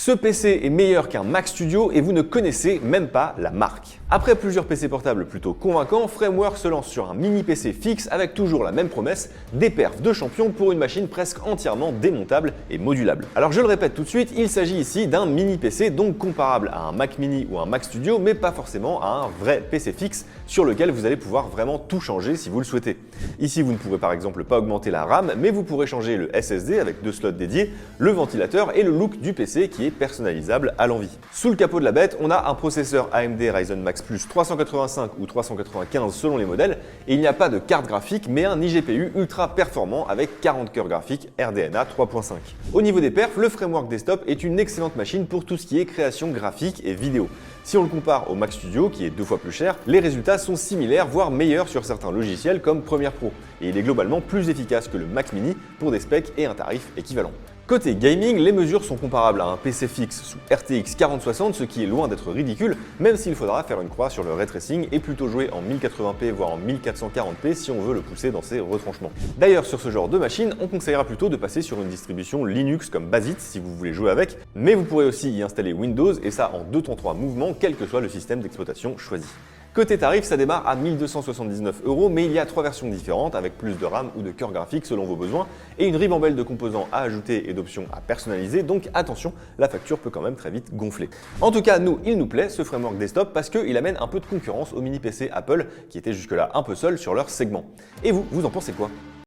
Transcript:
Ce PC est meilleur qu'un Mac Studio et vous ne connaissez même pas la marque. Après plusieurs PC portables plutôt convaincants, Framework se lance sur un mini PC fixe avec toujours la même promesse, des perfs de champion pour une machine presque entièrement démontable et modulable. Alors je le répète tout de suite, il s'agit ici d'un mini PC donc comparable à un Mac mini ou un Mac Studio mais pas forcément à un vrai PC fixe sur lequel vous allez pouvoir vraiment tout changer si vous le souhaitez. Ici vous ne pourrez par exemple pas augmenter la RAM mais vous pourrez changer le SSD avec 2 slots dédiés, le ventilateur et le look du PC qui est personnalisable à l'envie. Sous le capot de la bête, on a un processeur AMD Ryzen Max Plus 385 ou 395 selon les modèles et il n'y a pas de carte graphique mais un iGPU ultra performant avec 40 cœurs graphiques RDNA 3.5. Au niveau des perfs, le Framework Desktop est une excellente machine pour tout ce qui est création graphique et vidéo. Si on le compare au Mac Studio qui est 2 fois plus cher, les résultats sont similaires voire meilleurs sur certains logiciels comme Premiere Pro et il est globalement plus efficace que le Mac Mini pour des specs et un tarif équivalent. Côté gaming, les mesures sont comparables à un PC fixe sous RTX 4060, ce qui est loin d'être ridicule, même s'il faudra faire une croix sur le ray tracing et plutôt jouer en 1080p voire en 1440p si on veut le pousser dans ses retranchements. D'ailleurs, sur ce genre de machine, on conseillera plutôt de passer sur une distribution Linux comme Basit si vous voulez jouer avec, mais vous pourrez aussi y installer Windows et ça en 2 temps 3 mouvements, quel que soit le système d'exploitation choisi. Côté tarif, ça démarre à 1279 €, mais il y a 3 versions différentes avec plus de RAM ou de cœur graphique selon vos besoins et une ribambelle de composants à ajouter et d'options à personnaliser, donc attention, la facture peut quand même très vite gonfler. En tout cas, nous, il nous plaît ce Framework Desktop parce qu'il amène un peu de concurrence au mini PC Apple qui était jusque-là un peu seul sur leur segment. Et vous en pensez quoi ?